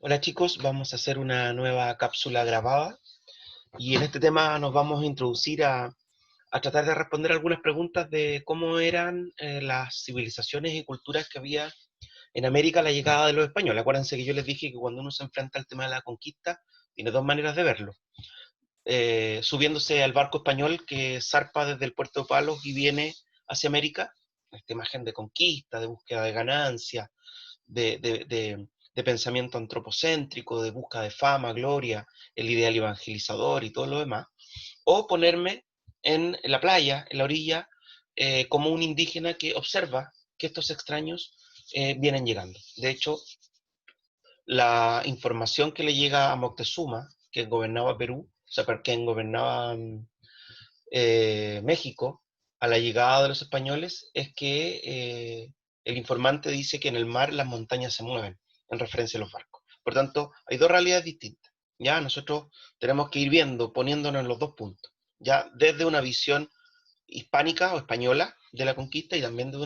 Hola chicos, vamos a hacer una nueva cápsula grabada y en este tema nos vamos a introducir a tratar de responder algunas preguntas de cómo eran las civilizaciones y culturas que había en América a la llegada de los españoles. Acuérdense que yo les dije que cuando uno se enfrenta al tema de la conquista, tiene dos maneras de verlo. Subiéndose al barco español que zarpa desde el puerto de Palos y viene hacia América, esta imagen de conquista, de búsqueda de ganancia, de, de, de, de pensamiento antropocéntrico, de búsqueda de fama, gloria, el ideal evangelizador y todo lo demás, o ponerme en la playa, en la orilla, como un indígena que observa que estos extraños vienen llegando. De hecho, la información que le llega a Moctezuma, que gobernaba Perú, o sea, quien gobernaba México, a la llegada de los españoles, es que el informante dice que en el mar las montañas se mueven, en referencia a los barcos. Por tanto, hay dos realidades distintas. Ya nosotros tenemos que ir viendo, poniéndonos en los dos puntos. Ya desde una visión hispánica o española de la conquista y también de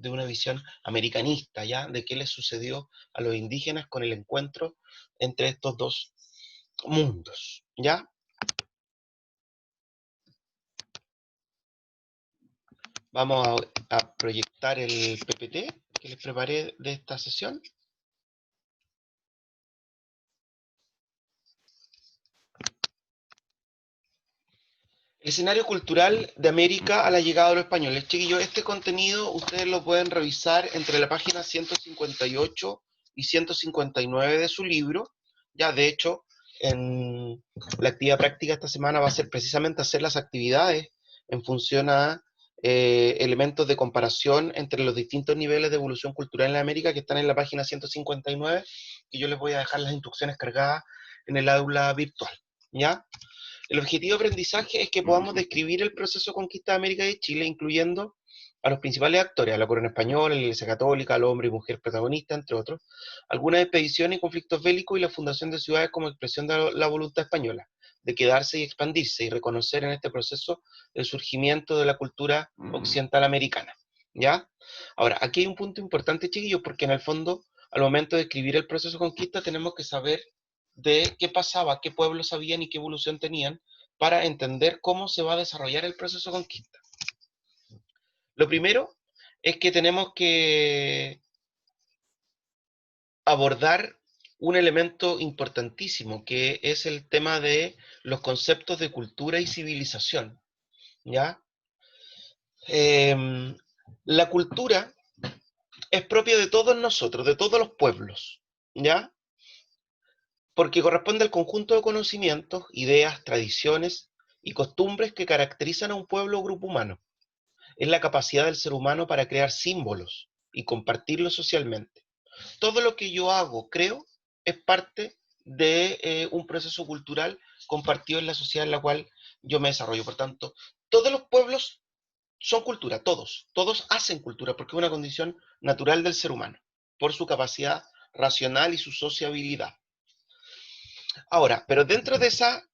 una visión americanista, ya de qué les sucedió a los indígenas con el encuentro entre estos dos mundos. ¿Ya? Vamos a proyectar el PPT que les preparé de esta sesión. El escenario cultural de América a la llegada de los españoles. Chiquillos, este contenido ustedes lo pueden revisar entre la página 158 y 159 de su libro. Ya, de hecho, en la actividad práctica esta semana va a ser precisamente hacer las actividades en función a elementos de comparación entre los distintos niveles de evolución cultural en la América que están en la página 159, y yo les voy a dejar las instrucciones cargadas en el aula virtual. ¿Ya? El objetivo de aprendizaje es que podamos describir el proceso de conquista de América y Chile, incluyendo a los principales actores, a la corona española, a la Iglesia Católica, al hombre y mujer protagonista, entre otros, algunas expediciones y conflictos bélicos y la fundación de ciudades como expresión de la voluntad española, de quedarse y expandirse y reconocer en este proceso el surgimiento de la cultura occidental americana. ¿Ya? Ahora, aquí hay un punto importante, chiquillos, porque en el fondo, al momento de escribir el proceso de conquista, tenemos que saber de qué pasaba, qué pueblos habían y qué evolución tenían, para entender cómo se va a desarrollar el proceso de conquista. Lo primero es que tenemos que abordar un elemento importantísimo, que es el tema de los conceptos de cultura y civilización. ¿Ya? La cultura es propia de todos nosotros, de todos los pueblos. ¿Ya? Porque corresponde al conjunto de conocimientos, ideas, tradiciones y costumbres que caracterizan a un pueblo o grupo humano. Es la capacidad del ser humano para crear símbolos y compartirlos socialmente. Todo lo que yo hago, creo, es parte de un proceso cultural compartido en la sociedad en la cual yo me desarrollo. Por tanto, todos los pueblos son cultura, todos hacen cultura, porque es una condición natural del ser humano, por su capacidad racional y su sociabilidad. Ahora, pero dentro de esa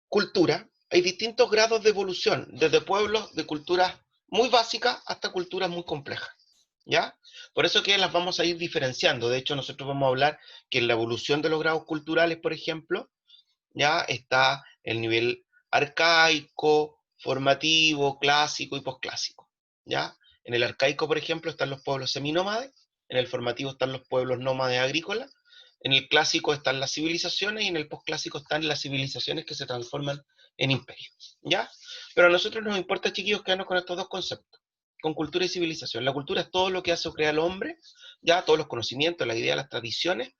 cultura hay distintos grados de evolución, desde pueblos de culturas muy básicas hasta culturas muy complejas. ¿Ya? Por eso que las vamos a ir diferenciando. De hecho, nosotros vamos a hablar que en la evolución de los grados culturales, por ejemplo, ya está el nivel arcaico, formativo, clásico y posclásico. ¿Ya? En el arcaico, por ejemplo, están los pueblos seminómades, en el formativo están los pueblos nómades agrícolas, en el clásico están las civilizaciones y en el posclásico están las civilizaciones que se transforman en imperios. ¿Ya? Pero a nosotros nos importa, chiquillos, quedarnos con estos dos conceptos, con cultura y civilización. La cultura es todo lo que hace o crea el hombre, ya todos los conocimientos, las ideas, las tradiciones,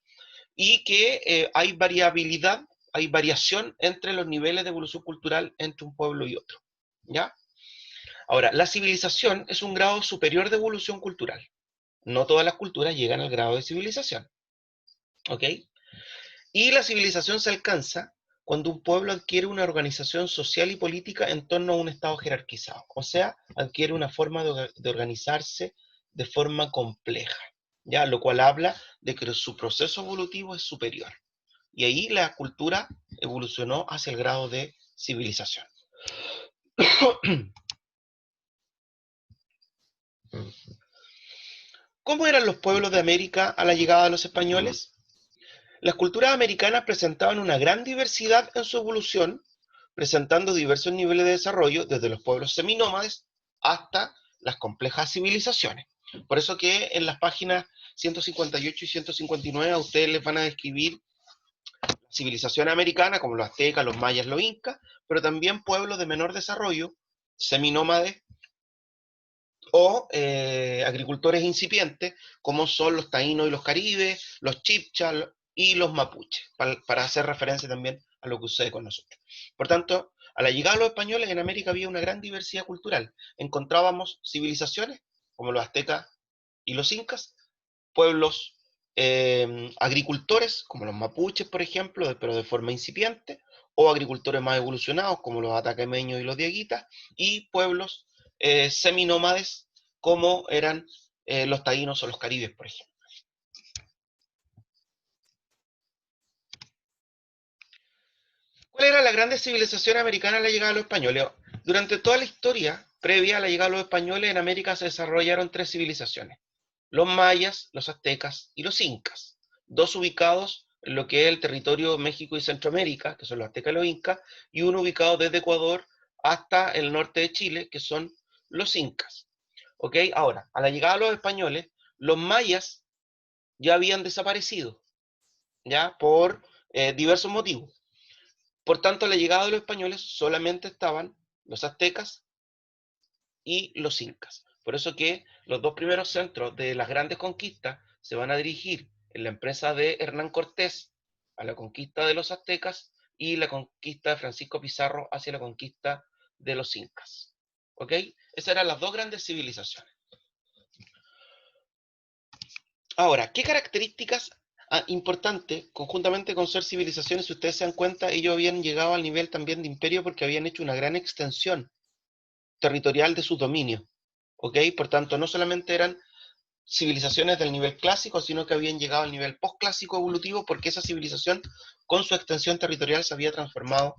y que hay variabilidad, hay variación entre los niveles de evolución cultural entre un pueblo y otro. ¿Ya? Ahora, la civilización es un grado superior de evolución cultural. No todas las culturas llegan al grado de civilización. ¿Ok? Y la civilización se alcanza cuando un pueblo adquiere una organización social y política en torno a un estado jerarquizado. O sea, adquiere una forma de organizarse de forma compleja. ¿Ya? Lo cual habla de que su proceso evolutivo es superior. Y ahí la cultura evolucionó hacia el grado de civilización. ¿Cómo eran los pueblos de América a la llegada de los españoles? Las culturas americanas presentaban una gran diversidad en su evolución, presentando diversos niveles de desarrollo, desde los pueblos seminómades hasta las complejas civilizaciones. Por eso que en las páginas 158 y 159 a ustedes les van a describir civilización americana, como los aztecas, los mayas, los incas, pero también pueblos de menor desarrollo, seminómades o agricultores incipientes, como son los taínos y los caribes, los chibchas y los mapuches, para hacer referencia también a lo que sucede con nosotros. Por tanto, a la llegada de los españoles en América había una gran diversidad cultural. Encontrábamos civilizaciones, como los aztecas y los incas, pueblos agricultores, como los mapuches, por ejemplo, pero de forma incipiente, o agricultores más evolucionados, como los atacameños y los dieguitas, y pueblos seminómades, como eran los taínos o los caribes, por ejemplo. ¿Cuál era la grandes civilización americana a la llegada de los españoles? Durante toda la historia previa a la llegada de los españoles, en América se desarrollaron tres civilizaciones: los mayas, los aztecas y los incas, dos ubicados en lo que es el territorio de México y Centroamérica, que son los aztecas y los incas, y uno ubicado desde Ecuador hasta el norte de Chile, que son los incas. ¿Ok? Ahora, a la llegada de los españoles, los mayas ya habían desaparecido, ¿ya? Por diversos motivos. Por tanto, a la llegada de los españoles solamente estaban los aztecas y los incas. Por eso que los dos primeros centros de las grandes conquistas se van a dirigir en la empresa de Hernán Cortés a la conquista de los aztecas y la conquista de Francisco Pizarro hacia la conquista de los incas. ¿Ok? Esas eran las dos grandes civilizaciones. Ahora, ¿qué características importantes, conjuntamente con ser civilizaciones, si ustedes se dan cuenta, ellos habían llegado al nivel también de imperio porque habían hecho una gran extensión territorial de sus dominios? ¿Ok? Por tanto, no solamente eran civilizaciones del nivel clásico, sino que habían llegado al nivel postclásico evolutivo porque esa civilización, con su extensión territorial, se había transformado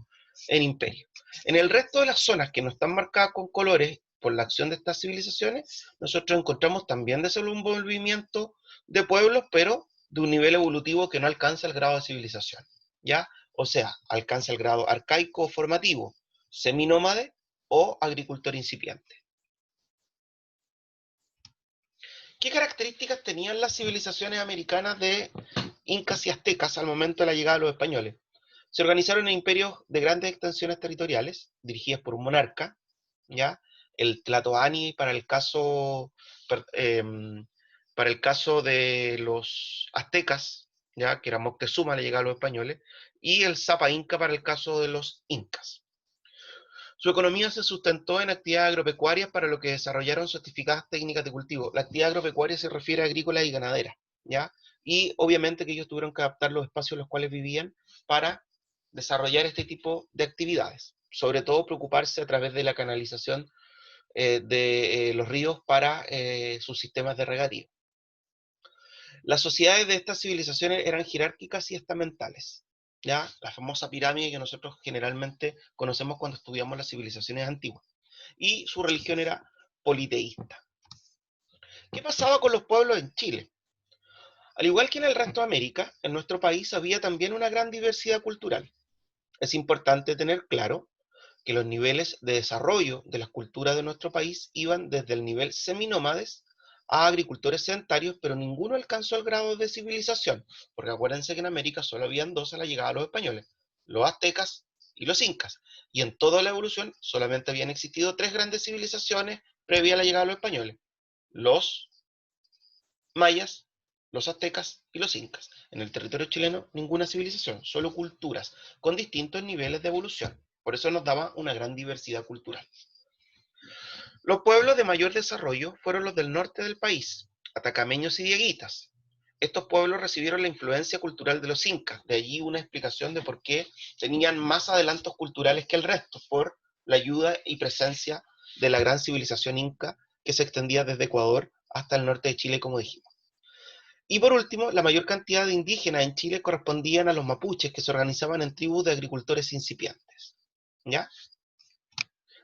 en imperio. En el resto de las zonas que no están marcadas con colores por la acción de estas civilizaciones, nosotros encontramos también desenvolvimiento de pueblos, pero de un nivel evolutivo que no alcanza el grado de civilización, ¿ya? O sea, alcanza el grado arcaico o formativo, seminómade o agricultor incipiente. ¿Qué características tenían las civilizaciones americanas de incas y aztecas al momento de la llegada de los españoles? Se organizaron en imperios de grandes extensiones territoriales, dirigidos por un monarca, ¿ya? El Tlatoani para el caso de los aztecas, ¿ya? Que era Moctezuma a la llegada de los españoles, y el Zapa Inca para el caso de los incas. Su economía se sustentó en actividades agropecuarias, para lo que desarrollaron sofisticadas técnicas de cultivo. La actividad agropecuaria se refiere a agrícola y ganadera, ¿ya? Y obviamente que ellos tuvieron que adaptar los espacios en los cuales vivían para desarrollar este tipo de actividades. Sobre todo preocuparse a través de la canalización de los ríos para sus sistemas de regadío. Las sociedades de estas civilizaciones eran jerárquicas y estamentales, ¿ya? La famosa pirámide que nosotros generalmente conocemos cuando estudiamos las civilizaciones antiguas. Y su religión era politeísta. ¿Qué pasaba con los pueblos en Chile? Al igual que en el resto de América, en nuestro país había también una gran diversidad cultural. Es importante tener claro que los niveles de desarrollo de las culturas de nuestro país iban desde el nivel seminómades a agricultores sedentarios, pero ninguno alcanzó el grado de civilización, porque acuérdense que en América solo habían dos a la llegada de los españoles: los aztecas y los incas, y en toda la evolución solamente habían existido tres grandes civilizaciones previa a la llegada de los españoles: los mayas, los aztecas y los incas. En el territorio chileno ninguna civilización, solo culturas con distintos niveles de evolución. Por eso nos daba una gran diversidad cultural. Los pueblos de mayor desarrollo fueron los del norte del país, atacameños y dieguitas. Estos pueblos recibieron la influencia cultural de los incas, de allí una explicación de por qué tenían más adelantos culturales que el resto, por la ayuda y presencia de la gran civilización inca que se extendía desde Ecuador hasta el norte de Chile, como dijimos. Y por último, la mayor cantidad de indígenas en Chile correspondían a los mapuches, que se organizaban en tribus de agricultores incipientes. ¿Ya?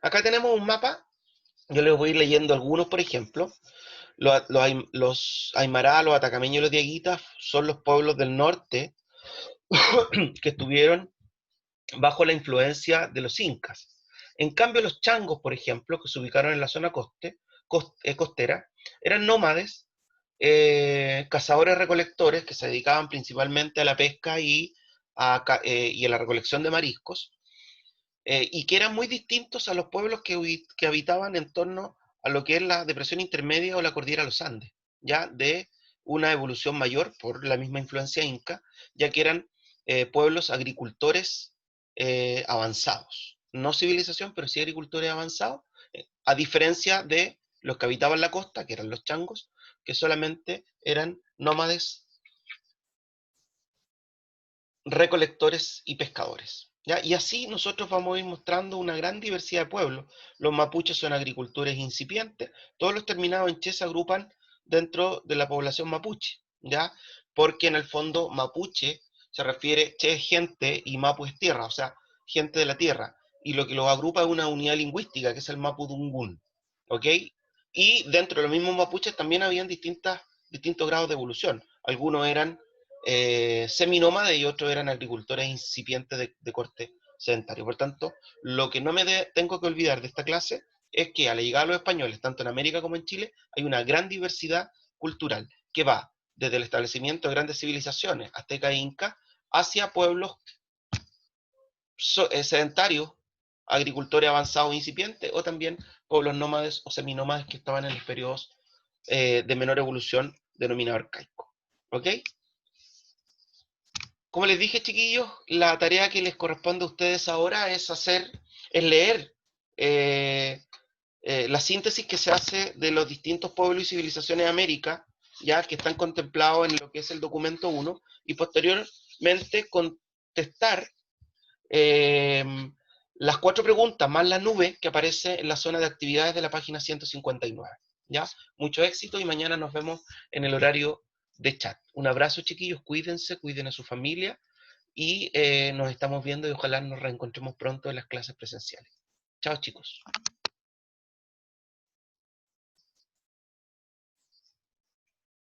Acá tenemos un mapa. Yo les voy a ir leyendo algunos, por ejemplo. Los Aymara, los Atacameños y los Dieguitas son los pueblos del norte que estuvieron bajo la influencia de los incas. En cambio, los changos, por ejemplo, que se ubicaron en la zona costera, eran nómades, cazadores-recolectores que se dedicaban principalmente a la pesca y a la recolección de mariscos, y que eran muy distintos a los pueblos que habitaban en torno a lo que es la depresión intermedia o la cordillera de los Andes, ya de una evolución mayor por la misma influencia inca, ya que eran pueblos agricultores avanzados. No civilización, pero sí agricultores avanzados, a diferencia de los que habitaban la costa, que eran los changos, que solamente eran nómades, recolectores y pescadores. ¿Ya? Y así nosotros vamos a ir mostrando una gran diversidad de pueblos. Los mapuches son agricultores incipientes, todos los terminados en che se agrupan dentro de la población mapuche, ¿ya? Porque en el fondo mapuche se refiere, che es gente y mapu es tierra, o sea, gente de la tierra. Y lo que los agrupa es una unidad lingüística, que es el mapudungún, ¿ok? Y dentro de los mismos mapuches también habían distintos grados de evolución. Algunos eran seminómades y otros eran agricultores incipientes de corte sedentario. Por tanto, lo que no tengo que olvidar de esta clase es que a la llegada de los españoles, tanto en América como en Chile, hay una gran diversidad cultural que va desde el establecimiento de grandes civilizaciones, azteca e inca, hacia pueblos sedentarios, agricultores avanzados e incipientes, o también pueblos nómades o seminómades que estaban en los periodos de menor evolución denominado arcaico. ¿Ok? Como les dije, chiquillos, la tarea que les corresponde a ustedes ahora es leer eh, la síntesis que se hace de los distintos pueblos y civilizaciones de América, ya que están contemplados en lo que es el documento 1, y posteriormente contestar eh, las 4 preguntas más la nube que aparece en la zona de actividades de la página 159. ¿Ya? Mucho éxito y mañana nos vemos en el horario de chat. Un abrazo, chiquillos, cuídense, cuiden a su familia y nos estamos viendo y ojalá nos reencontremos pronto en las clases presenciales. Chao, chicos.